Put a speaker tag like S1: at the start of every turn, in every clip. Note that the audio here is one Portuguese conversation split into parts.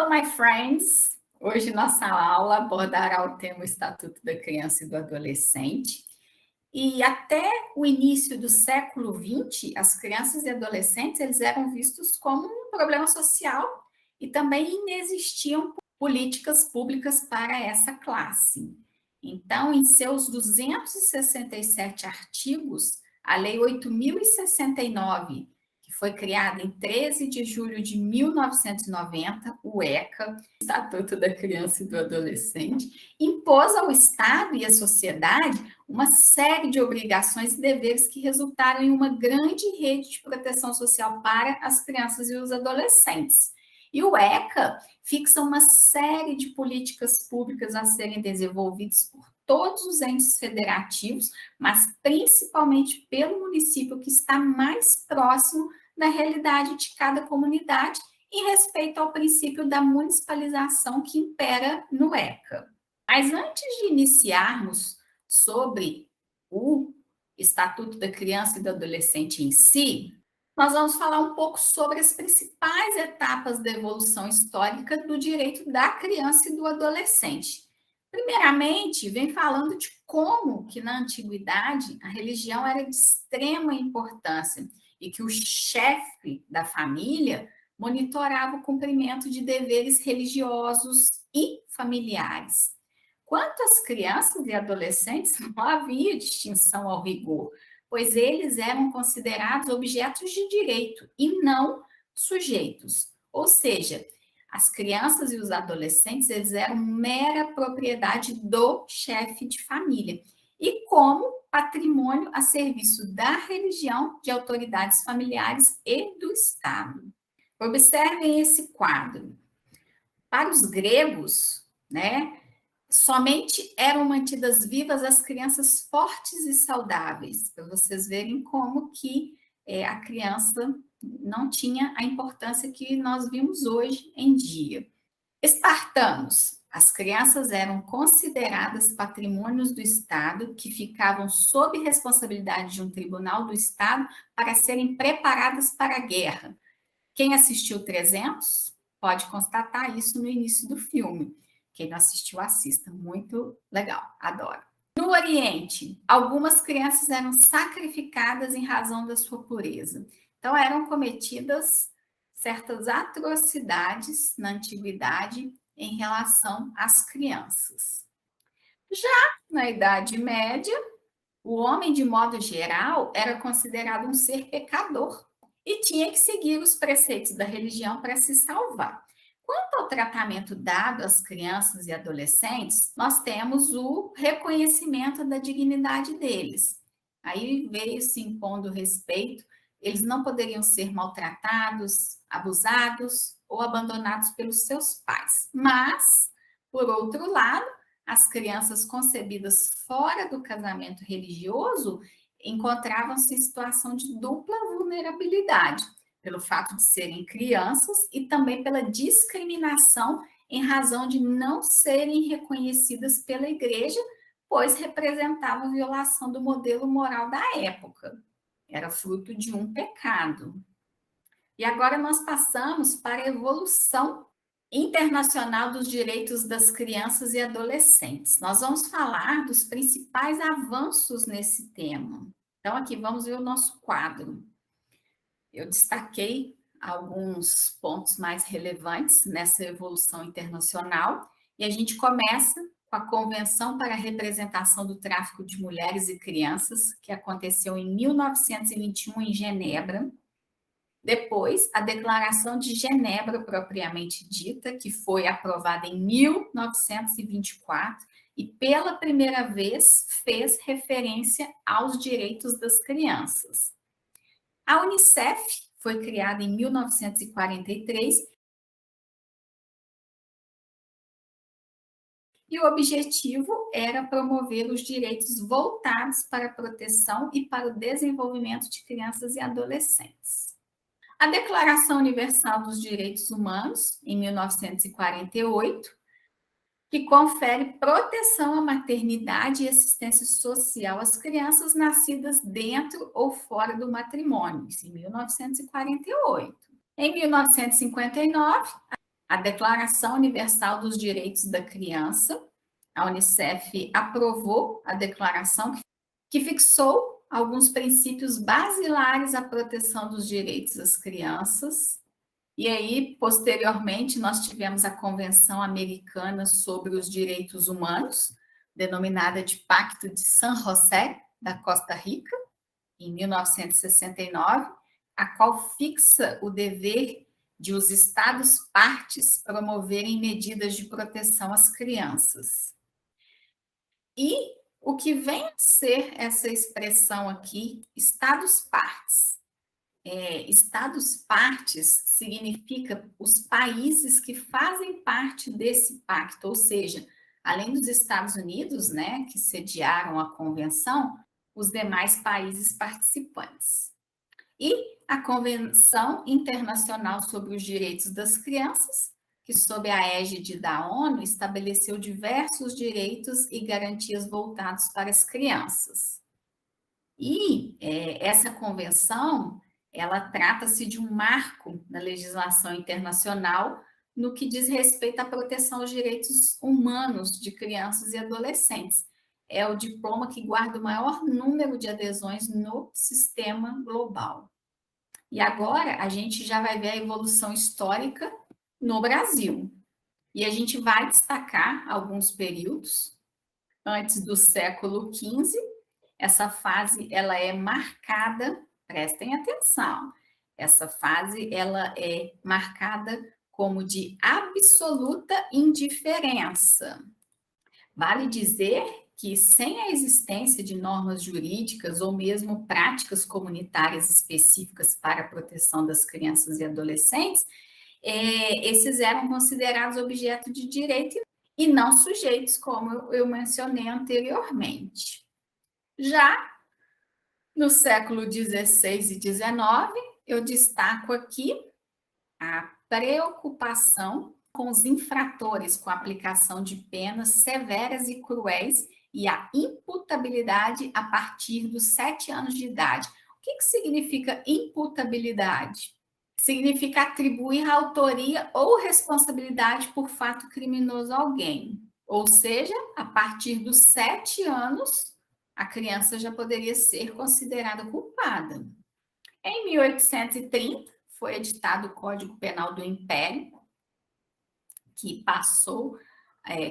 S1: Hello, my friends! Hoje nossa aula abordará o tema Estatuto da Criança e do Adolescente. E até o início do século XX, as crianças e adolescentes eles eram vistos como um problema social e também inexistiam políticas públicas para essa classe. Então, em seus 267 artigos, a Lei 8.069, que foi criada em 13 de julho de 1990, o ECA, Estatuto da Criança e do Adolescente, impôs ao Estado e à sociedade uma série de obrigações e deveres que resultaram em uma grande rede de proteção social para as crianças e os adolescentes. E o ECA fixa uma série de políticas públicas a serem desenvolvidas por todos os entes federativos, mas principalmente pelo município que está mais próximo da realidade de cada comunidade em respeito ao princípio da municipalização que impera no ECA. Mas antes de iniciarmos sobre o Estatuto da Criança e do Adolescente em si, nós vamos falar um pouco sobre as principais etapas da evolução histórica do direito da criança e do adolescente. Primeiramente, vem falando de como que na antiguidade a religião era de extrema importância e que o chefe da família monitorava o cumprimento de deveres religiosos e familiares. Quanto às crianças e adolescentes, não havia distinção ao rigor, pois eles eram considerados objetos de direito e não sujeitos. Ou seja, as crianças e os adolescentes eles eram mera propriedade do chefe de família e como patrimônio a serviço da religião, de autoridades familiares e do Estado. Observem esse quadro. Para os gregos, né, somente eram mantidas vivas as crianças fortes e saudáveis, para vocês verem como que a criança não tinha a importância que nós vimos hoje em dia. Espartanos, as crianças eram consideradas patrimônios do Estado que ficavam sob responsabilidade de um tribunal do Estado para serem preparadas para a guerra. Quem assistiu 300 pode constatar isso no início do filme. Quem não assistiu, assista. Muito legal, adoro. No Oriente, algumas crianças eram sacrificadas em razão da sua pureza. Então, eram cometidas certas atrocidades na antiguidade em relação às crianças. Já na Idade Média, o homem, de modo geral, era considerado um ser pecador e tinha que seguir os preceitos da religião para se salvar. Quanto ao tratamento dado às crianças e adolescentes, nós temos o reconhecimento da dignidade deles. Aí veio se impondo respeito, eles não poderiam ser maltratados, abusados ou abandonados pelos seus pais. Mas, por outro lado, as crianças concebidas fora do casamento religioso encontravam-se em situação de dupla vulnerabilidade, pelo fato de serem crianças e também pela discriminação em razão de não serem reconhecidas pela igreja, pois representavam violação do modelo moral da época. Era fruto de um pecado. E agora nós passamos para a evolução internacional dos direitos das crianças e adolescentes. Nós vamos falar dos principais avanços nesse tema. Então, aqui vamos ver o nosso quadro. Eu destaquei alguns pontos mais relevantes nessa evolução internacional e a gente começa com a Convenção para a Representação do Tráfico de Mulheres e Crianças, que aconteceu em 1921 em Genebra. Depois, a Declaração de Genebra, propriamente dita, que foi aprovada em 1924 e pela primeira vez fez referência aos direitos das crianças. A Unicef foi criada em 1943 e o objetivo era promover os direitos voltados para a proteção e para o desenvolvimento de crianças e adolescentes. A Declaração Universal dos Direitos Humanos, em 1948, que confere proteção à maternidade e assistência social às crianças nascidas dentro ou fora do matrimônio, isso em 1948. Em 1959, a Declaração Universal dos Direitos da Criança. A Unicef aprovou a declaração que fixou alguns princípios basilares à proteção dos direitos das crianças. E aí, posteriormente, nós tivemos a Convenção Americana sobre os Direitos Humanos, denominada de Pacto de San José, da Costa Rica, em 1969, a qual fixa o dever de os Estados partes promoverem medidas de proteção às crianças. E o que vem a ser essa expressão aqui, Estados partes? Estados partes significa os países que fazem parte desse pacto, ou seja, além dos Estados Unidos, né, que sediaram a convenção, os demais países participantes. E a Convenção Internacional sobre os Direitos das Crianças, que sob a égide da ONU estabeleceu diversos direitos e garantias voltados para as crianças. E essa convenção, ela trata-se de um marco na legislação internacional no que diz respeito à proteção aos direitos humanos de crianças e adolescentes. É o diploma que guarda o maior número de adesões no sistema global. E agora a gente já vai ver a evolução histórica no Brasil. E a gente vai destacar alguns períodos antes do século XV. Essa fase ela é marcada, prestem atenção, essa fase ela é marcada como de absoluta indiferença. Vale dizer que sem a existência de normas jurídicas ou mesmo práticas comunitárias específicas para a proteção das crianças e adolescentes, esses eram considerados objeto de direito e não sujeitos, como eu mencionei anteriormente. Já no século XVI e XIX, eu destaco aqui a preocupação com os infratores, com a aplicação de penas severas e cruéis e a imputabilidade a partir dos 7 anos de idade. O que significa imputabilidade? Significa atribuir autoria ou responsabilidade por fato criminoso a alguém. Ou seja, a partir dos 7 anos, a criança já poderia ser considerada culpada. Em 1830, foi editado o Código Penal do Império, que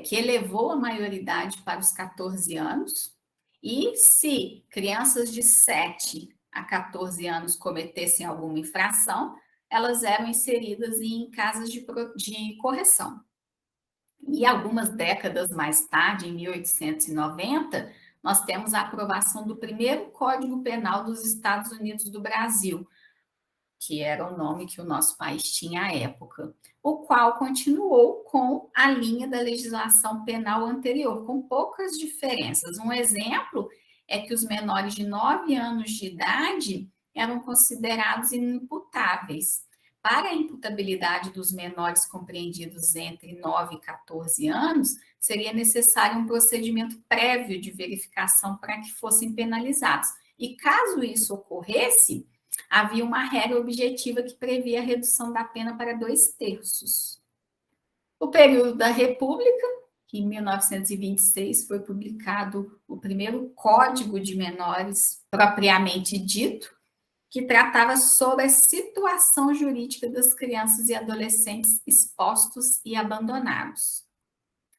S1: que elevou a maioridade para os 14 anos, e se crianças de 7 a 14 anos cometessem alguma infração, elas eram inseridas em casas de correção. E algumas décadas mais tarde, em 1890, nós temos a aprovação do primeiro Código Penal dos Estados Unidos do Brasil, que era o nome que o nosso país tinha à época, o qual continuou com a linha da legislação penal anterior, com poucas diferenças. Um exemplo é que os menores de 9 anos de idade eram considerados inimputáveis. Para a imputabilidade dos menores compreendidos entre 9 e 14 anos, seria necessário um procedimento prévio de verificação para que fossem penalizados. E caso isso ocorresse, havia uma regra objetiva que previa a redução da pena para 2/3. O período da República, que em 1926 foi publicado o primeiro Código de Menores propriamente dito, que tratava sobre a situação jurídica das crianças e adolescentes expostos e abandonados.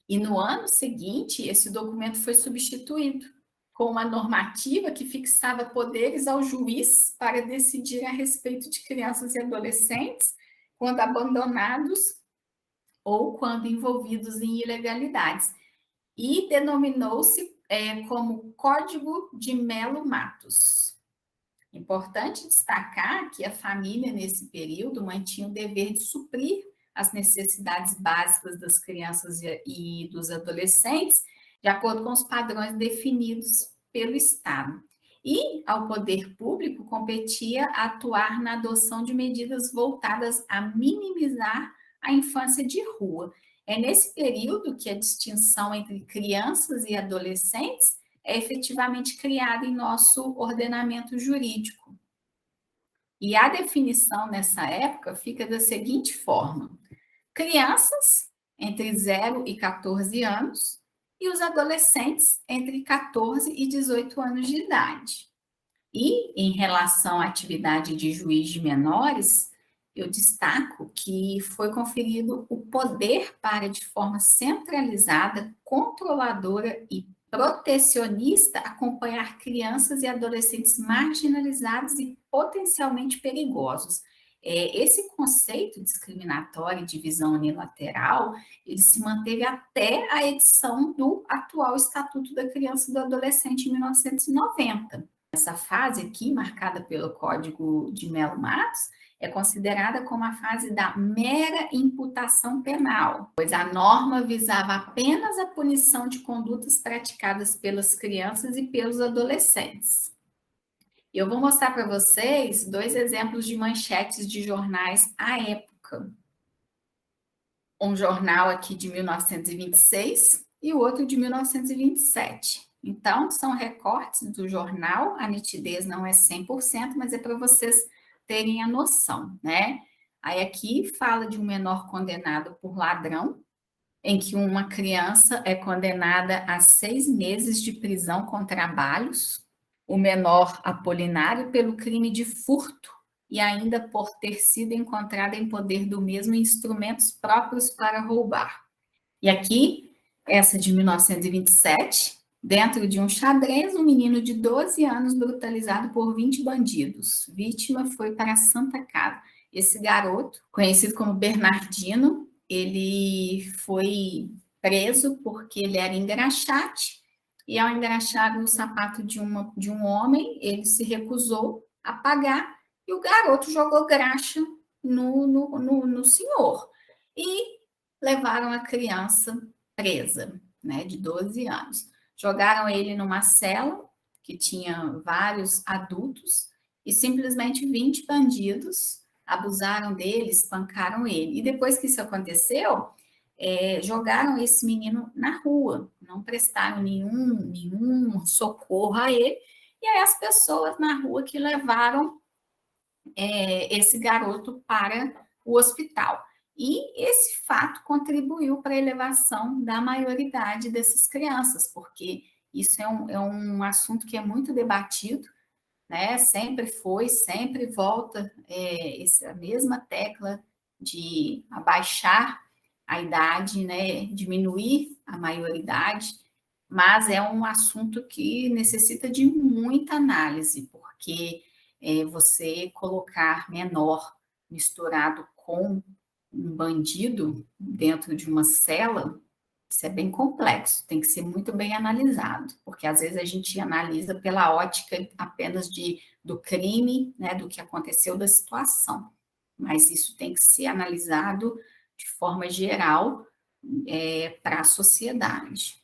S1: E no ano seguinte, esse documento foi substituído com uma normativa que fixava poderes ao juiz para decidir a respeito de crianças e adolescentes quando abandonados ou quando envolvidos em ilegalidades. E denominou-se como Código de Melo Matos. Importante destacar que a família, nesse período, mantinha o dever de suprir as necessidades básicas das crianças e dos adolescentes, de acordo com os padrões definidos pelo Estado. E ao poder público competia atuar na adoção de medidas voltadas a minimizar a infância de rua. É nesse período que a distinção entre crianças e adolescentes é efetivamente criada em nosso ordenamento jurídico. E a definição nessa época fica da seguinte forma: crianças entre 0 e 14 anos e os adolescentes entre 14 e 18 anos de idade. E, em relação à atividade de juiz de menores, eu destaco que foi conferido o poder para, de forma centralizada, controladora e protecionista, acompanhar crianças e adolescentes marginalizados e potencialmente perigosos. Esse conceito discriminatório de visão unilateral, ele se manteve até a edição do atual Estatuto da Criança e do Adolescente em 1990. Essa fase aqui, marcada pelo Código de Mello-Matos, é considerada como a fase da mera imputação penal, pois a norma visava apenas a punição de condutas praticadas pelas crianças e pelos adolescentes. Eu vou mostrar para vocês 2 exemplos de manchetes de jornais à época. Um jornal aqui de 1926 e o outro de 1927. Então, são recortes do jornal, a nitidez não é 100%, mas é para vocês terem a noção, né? Aí aqui fala de um menor condenado por ladrão, em que uma criança é condenada a 6 meses de prisão com trabalhos, o menor Apolinário pelo crime de furto e ainda por ter sido encontrado em poder do mesmo instrumentos próprios para roubar. E aqui, essa de 1927, dentro de um xadrez, um menino de 12 anos brutalizado por 20 bandidos. Vítima foi para a Santa Casa. Esse garoto, conhecido como Bernardino, ele foi preso porque ele era engraxate e ao engraxar o sapato de um homem, ele se recusou a pagar e o garoto jogou graxa no senhor. E levaram a criança presa, né, de 12 anos. Jogaram ele numa cela que tinha vários adultos e simplesmente 20 bandidos abusaram dele, espancaram ele. E depois que isso aconteceu, jogaram esse menino na rua, não prestaram nenhum socorro a ele. E aí as pessoas na rua que levaram esse garoto para o hospital. E esse fato contribuiu para a elevação da maioridade dessas crianças, porque isso é um assunto que é muito debatido, né? Sempre foi, sempre volta a mesma tecla de abaixar a idade, né? Diminuir a maioridade, mas é um assunto que necessita de muita análise, porque você colocar menor misturado com um bandido dentro de uma cela, isso é bem complexo, tem que ser muito bem analisado, porque às vezes a gente analisa pela ótica apenas do crime, né, do que aconteceu, da situação, mas isso tem que ser analisado de forma geral para a sociedade.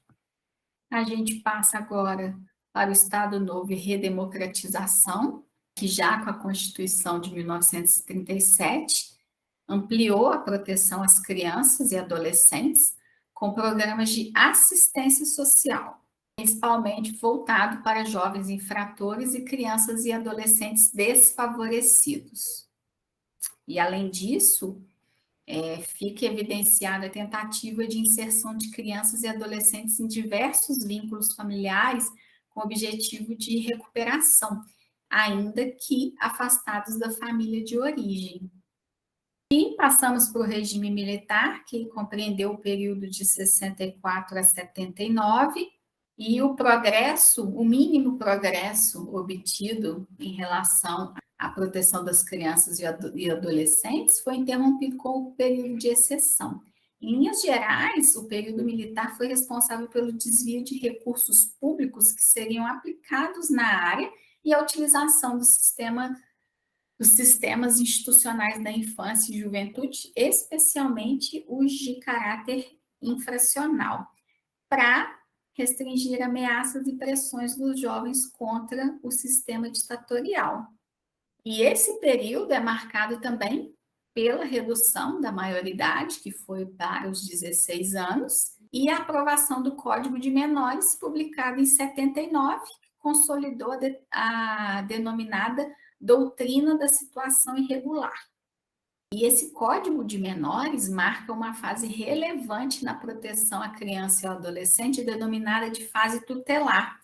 S1: A gente passa agora para o Estado Novo e Redemocratização, que já com a Constituição de 1937 ampliou a proteção às crianças e adolescentes com programas de assistência social, principalmente voltado para jovens infratores e crianças e adolescentes desfavorecidos. E, além disso, fica evidenciada a tentativa de inserção de crianças e adolescentes em diversos vínculos familiares com o objetivo de recuperação, ainda que afastados da família de origem. E passamos para o regime militar, que compreendeu o período de 64 a 79, e o progresso, o mínimo progresso obtido em relação à proteção das crianças e adolescentes foi interrompido com o período de exceção. Em linhas gerais, o período militar foi responsável pelo desvio de recursos públicos que seriam aplicados na área e a utilização dos sistemas institucionais da infância e juventude, especialmente os de caráter infracional, para restringir ameaças e pressões dos jovens contra o sistema ditatorial. E esse período é marcado também pela redução da maioridade, que foi para os 16 anos, e a aprovação do Código de Menores, publicado em 79, que consolidou a, a denominada doutrina da situação irregular. E esse Código de Menores marca uma fase relevante na proteção à criança e ao adolescente, denominada de fase tutelar.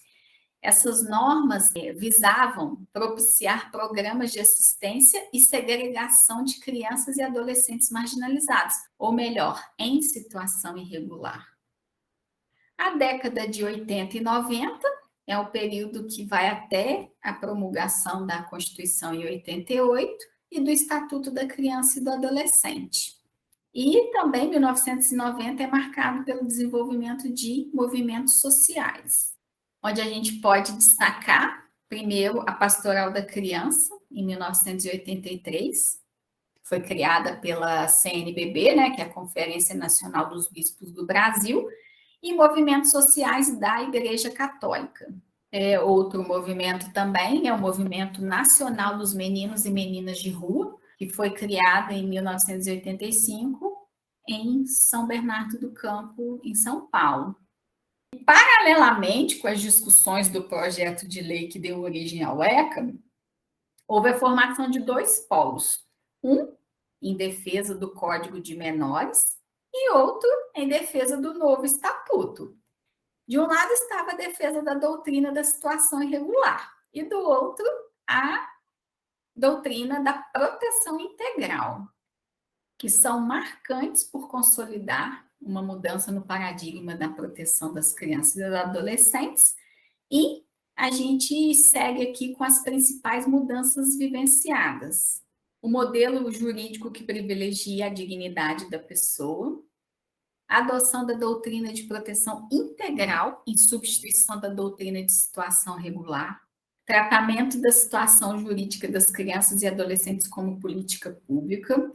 S1: Essas normas visavam propiciar programas de assistência e segregação de crianças e adolescentes marginalizados, ou melhor, em situação irregular. A década de 80 e 90 é o período que vai até a promulgação da Constituição em 88 e do Estatuto da Criança e do Adolescente. E também 1990 é marcado pelo desenvolvimento de movimentos sociais, onde a gente pode destacar, primeiro, a Pastoral da Criança, em 1983, foi criada pela CNBB, né, que é a Conferência Nacional dos Bispos do Brasil, e movimentos sociais da Igreja Católica. Outro movimento também é o Movimento Nacional dos Meninos e Meninas de Rua, que foi criado em 1985 em São Bernardo do Campo, em São Paulo. E, paralelamente com as discussões do projeto de lei que deu origem ao ECA, houve a formação de dois polos, um em defesa do Código de Menores e outro em defesa do novo Estatuto. De um lado estava a defesa da doutrina da situação irregular e do outro a doutrina da proteção integral, que são marcantes por consolidar uma mudança no paradigma da proteção das crianças e dos adolescentes, e a gente segue aqui com as principais mudanças vivenciadas. O modelo jurídico que privilegia a dignidade da pessoa, a adoção da doutrina de proteção integral em substituição da doutrina de situação regular, tratamento da situação jurídica das crianças e adolescentes como política pública,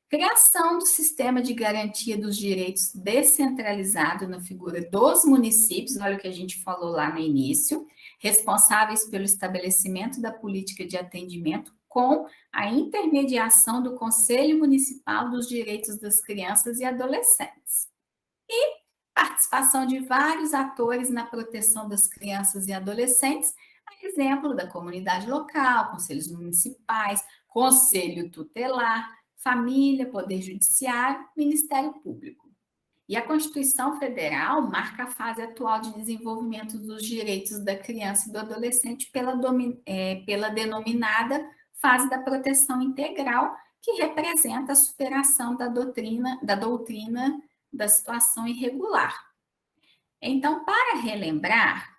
S1: criação do sistema de garantia dos direitos descentralizado na figura dos municípios, olha o que a gente falou lá no início, responsáveis pelo estabelecimento da política de atendimento com a intermediação do Conselho Municipal dos Direitos das Crianças e Adolescentes. E participação de vários atores na proteção das crianças e adolescentes, a exemplo da comunidade local, conselhos municipais, conselho tutelar, família, poder judiciário, Ministério Público. E a Constituição Federal marca a fase atual de desenvolvimento dos direitos da criança e do adolescente pela denominada fase da proteção integral, que representa a superação da doutrina da situação irregular. Então, para relembrar,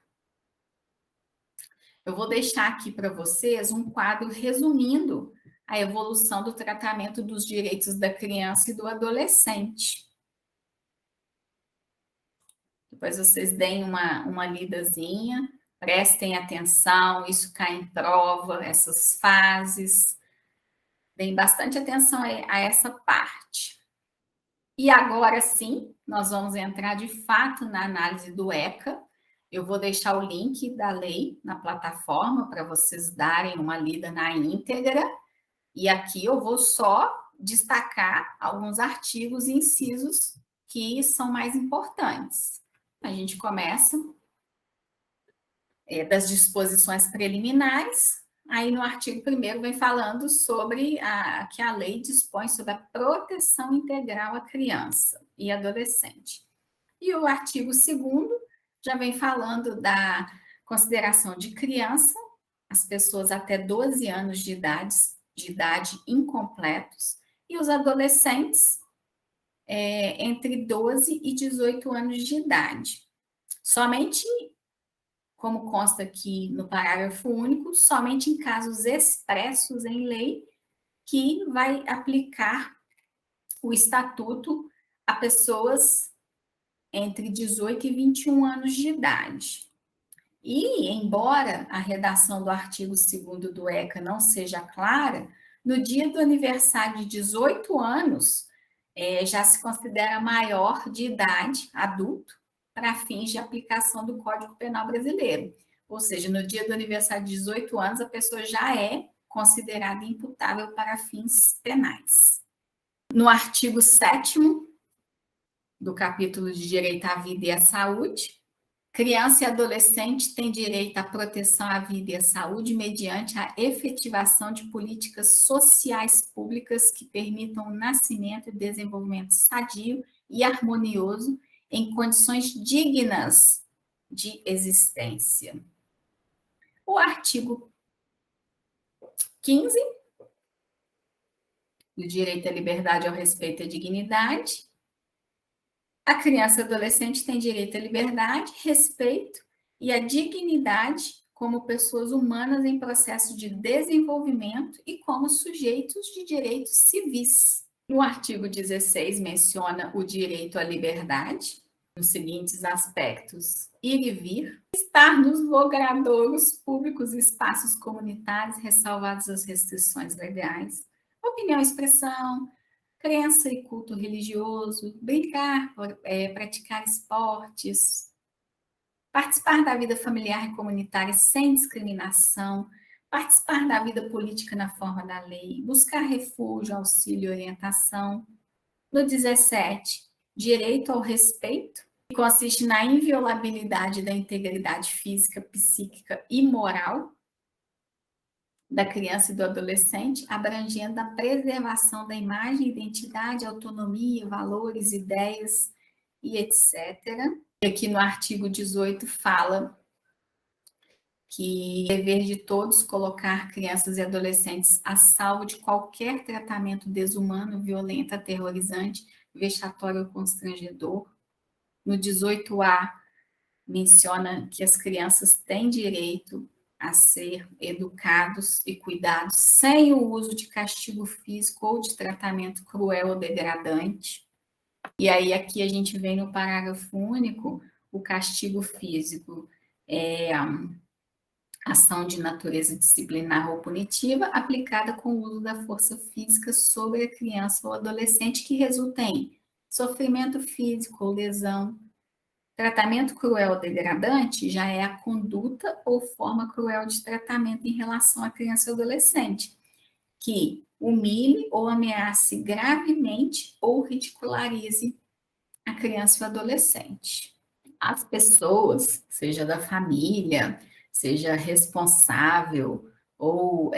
S1: eu vou deixar aqui para vocês um quadro resumindo a evolução do tratamento dos direitos da criança e do adolescente. Depois vocês deem uma lidazinha, prestem atenção, isso cai em prova, essas fases. Deem bastante atenção a essa parte. E agora sim, nós vamos entrar de fato na análise do ECA. Eu vou deixar o link da lei na plataforma para vocês darem uma lida na íntegra. E aqui eu vou só destacar alguns artigos e incisos que são mais importantes. A gente começa das disposições preliminares. Aí no artigo 1º vem falando sobre que a lei dispõe sobre a proteção integral à criança e adolescente. E o artigo 2º já vem falando da consideração de criança, as pessoas até 12 anos de idade incompletos, e os adolescentes entre 12 e 18 anos de idade. Somente, como consta aqui no parágrafo único, somente em casos expressos em lei que vai aplicar o estatuto a pessoas entre 18 e 21 anos de idade. E, embora a redação do artigo 2º do ECA não seja clara, no dia do aniversário de 18 anos, já se considera maior de idade, adulto, para fins de aplicação do Código Penal brasileiro. Ou seja, no dia do aniversário de 18 anos, a pessoa já é considerada imputável para fins penais. No artigo 7º do capítulo de Direito à Vida e à Saúde, Criança e adolescente têm direito à proteção à vida e à saúde mediante a efetivação de políticas sociais públicas que permitam o nascimento e desenvolvimento sadio e harmonioso em condições dignas de existência. O artigo 15, do direito à liberdade, ao respeito e à dignidade. A criança e adolescente tem direito à liberdade, respeito e à dignidade como pessoas humanas em processo de desenvolvimento e como sujeitos de direitos civis. No artigo 16 menciona o direito à liberdade, nos seguintes aspectos: ir e vir, estar nos logradouros públicos e espaços comunitários, ressalvadas as restrições legais, opinião e expressão, crença e culto religioso, brincar, praticar esportes, participar da vida familiar e comunitária sem discriminação, participar da vida política na forma da lei, buscar refúgio, auxílio e orientação. No 17, direito ao respeito, que consiste na inviolabilidade da integridade física, psíquica e moral da criança e do adolescente, abrangendo a preservação da imagem, identidade, autonomia, valores, ideias e etc. E aqui no artigo 18 fala que é dever de todos colocar crianças e adolescentes a salvo de qualquer tratamento desumano, violento, aterrorizante, vexatório ou constrangedor. No 18A, menciona que as crianças têm direito a ser educados e cuidados sem o uso de castigo físico ou de tratamento cruel ou degradante. E aí aqui a gente vem no parágrafo único, o castigo físico é ação de natureza disciplinar ou punitiva aplicada com o uso da força física sobre a criança ou adolescente que resulta em sofrimento físico ou lesão. Tratamento cruel ou degradante já é a conduta ou forma cruel de tratamento em relação à criança ou adolescente, que humilhe ou ameace gravemente ou ridicularize a criança e o adolescente. As pessoas, seja da família, seja responsável ou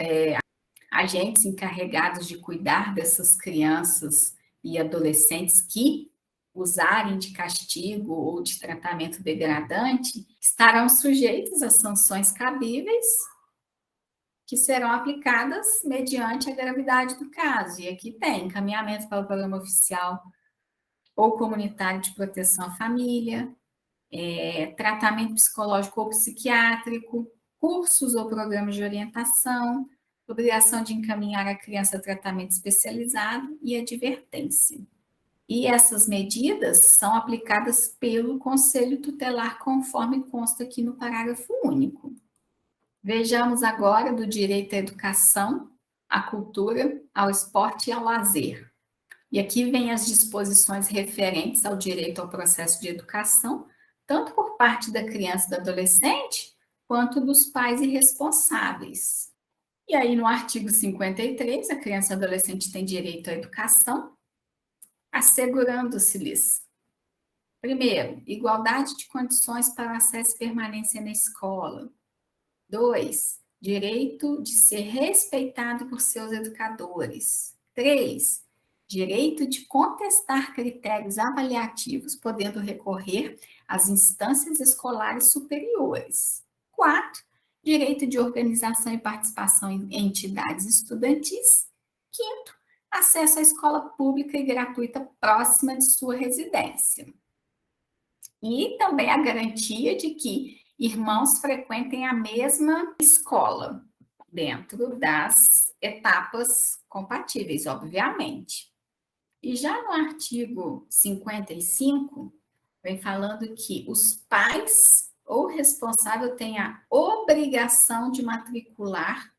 S1: agentes encarregados de cuidar dessas crianças e adolescentes que usarem de castigo ou de tratamento degradante, estarão sujeitos a sanções cabíveis que serão aplicadas mediante a gravidade do caso. E aqui tem encaminhamento para o programa oficial ou comunitário de proteção à família, tratamento psicológico ou psiquiátrico, cursos ou programas de orientação, obrigação de encaminhar a criança a tratamento especializado e advertência. E essas medidas são aplicadas pelo Conselho Tutelar, conforme consta aqui no parágrafo único. Vejamos agora do direito à educação, à cultura, ao esporte e ao lazer. E aqui vem as disposições referentes ao direito ao processo de educação, tanto por parte da criança e do adolescente, quanto dos pais e responsáveis. E aí, no artigo 53, a criança e o adolescente têm direito à educação, assegurando-se-lhes, primeiro, igualdade de condições para o acesso e permanência na escola. 2, direito de ser respeitado por seus educadores. 3, direito de contestar critérios avaliativos, podendo recorrer às instâncias escolares superiores. 4, direito de organização e participação em entidades estudantis. 5, acesso à escola pública e gratuita próxima de sua residência. E também a garantia de que irmãos frequentem a mesma escola, dentro das etapas compatíveis, obviamente. E já no artigo 55, vem falando que os pais ou responsável têm a obrigação de matricular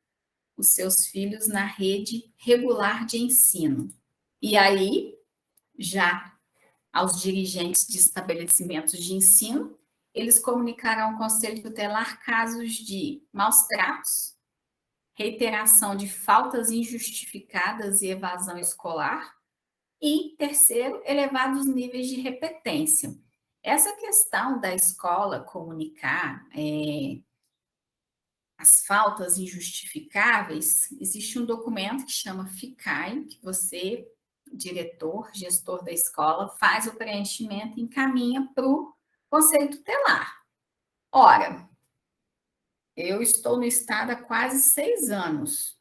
S1: os seus filhos na rede regular de ensino. E aí, já aos dirigentes de estabelecimentos de ensino, eles comunicarão ao Conselho Tutelar casos de maus tratos, reiteração de faltas injustificadas e evasão escolar, e, terceiro, elevados níveis de repetência. Essa questão da escola comunicar as faltas injustificáveis, existe um documento que chama FICAI, que você, diretor, gestor da escola, faz o preenchimento e encaminha para o Conselho Tutelar. Ora, eu estou no Estado há quase 6 anos.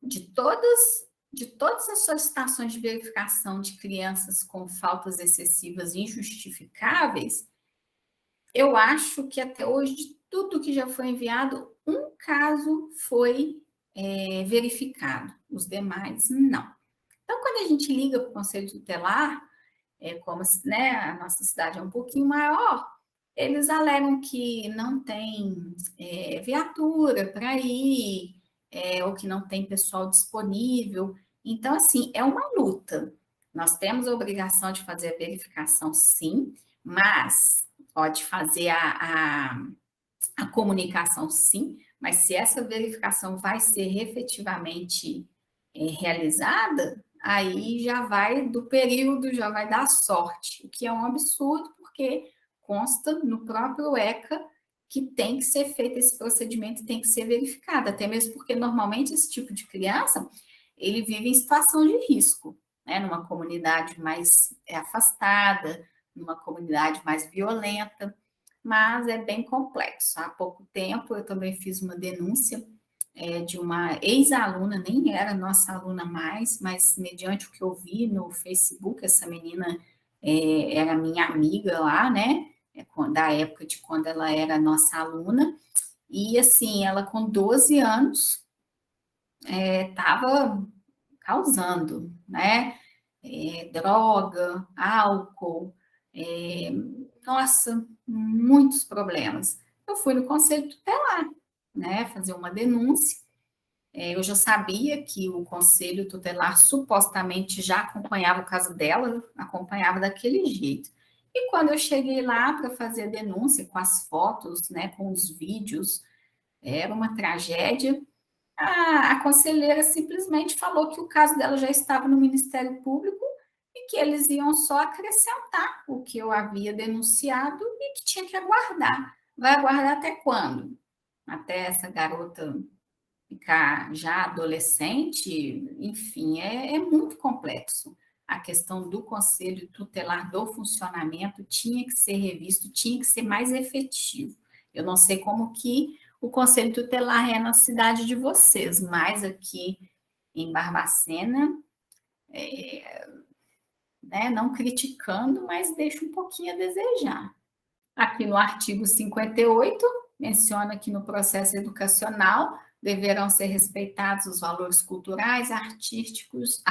S1: De todas as solicitações de verificação de crianças com faltas excessivas injustificáveis, eu acho que até hoje, de tudo que já foi enviado, um caso foi verificado, os demais não. Então, quando a gente liga para o Conselho Tutelar, como né, a nossa cidade é um pouquinho maior, eles alegam que não tem viatura para ir, ou que não tem pessoal disponível. Então, assim, é uma luta. Nós temos a obrigação de fazer a verificação, sim, mas pode fazer a comunicação, sim, mas se essa verificação vai ser efetivamente realizada, aí já vai do período, já vai dar sorte, o que é um absurdo, porque consta no próprio ECA que tem que ser feito esse procedimento e tem que ser verificado, até mesmo porque normalmente esse tipo de criança, ele vive em situação de risco, né, numa comunidade mais afastada, numa comunidade mais violenta, mas é bem complexo. Há pouco tempo eu também fiz uma denúncia de uma ex-aluna, nem era nossa aluna mais, mas mediante o que eu vi no Facebook, essa menina era minha amiga lá, né? Da época de quando ela era nossa aluna, e assim, ela com 12 anos estava causando, né? Droga, álcool, é, nossa, muitos problemas. Eu fui no Conselho Tutelar, né, fazer uma denúncia. Eu já sabia que o Conselho Tutelar supostamente já acompanhava o caso dela, acompanhava daquele jeito. E quando eu cheguei lá para fazer a denúncia, com as fotos, né, com os vídeos, era uma tragédia. A conselheira simplesmente falou que o caso dela já estava no Ministério Público e que eles iam só acrescentar o que eu havia denunciado e que tinha que aguardar. Vai aguardar até quando? Até essa garota ficar já adolescente? Enfim, é muito complexo. A questão do conselho tutelar, do funcionamento, tinha que ser revisto, tinha que ser mais efetivo. Eu não sei como que o conselho tutelar é na cidade de vocês, mas aqui em Barbacena, né, não criticando, mas deixa um pouquinho a desejar. Aqui no artigo 58, menciona que no processo educacional deverão ser respeitados os valores culturais, artísticos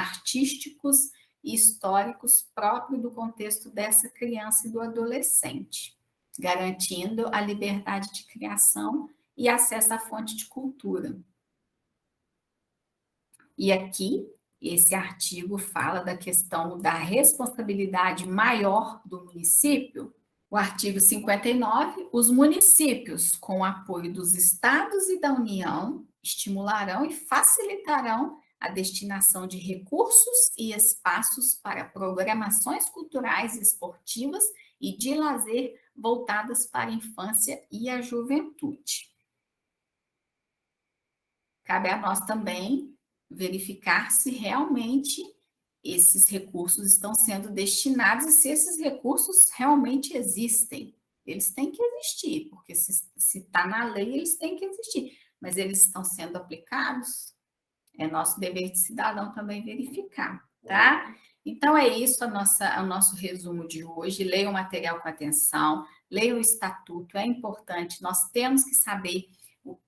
S1: e históricos próprios do contexto dessa criança e do adolescente, garantindo a liberdade de criação e acesso à fonte de cultura. E aqui, esse artigo fala da questão da responsabilidade maior do município. O artigo 59, os municípios, com o apoio dos estados e da União, estimularão e facilitarão a destinação de recursos e espaços para programações culturais, esportivas e de lazer voltadas para a infância e a juventude. Cabe a nós também verificar se realmente esses recursos estão sendo destinados e se esses recursos realmente existem. Eles têm que existir, porque se está na lei, eles têm que existir. Mas eles estão sendo aplicados? É nosso dever de cidadão também verificar, tá? Então é isso o nosso resumo de hoje. Leia o material com atenção, leia o estatuto, é importante, nós temos que saber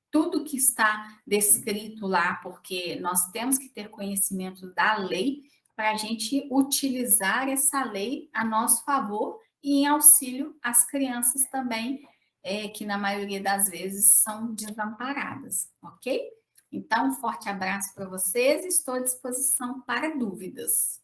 S1: tudo que está descrito lá, porque nós temos que ter conhecimento da lei para a gente utilizar essa lei a nosso favor e em auxílio às crianças também, que na maioria das vezes são desamparadas, ok? Então, um forte abraço para vocês e estou à disposição para dúvidas.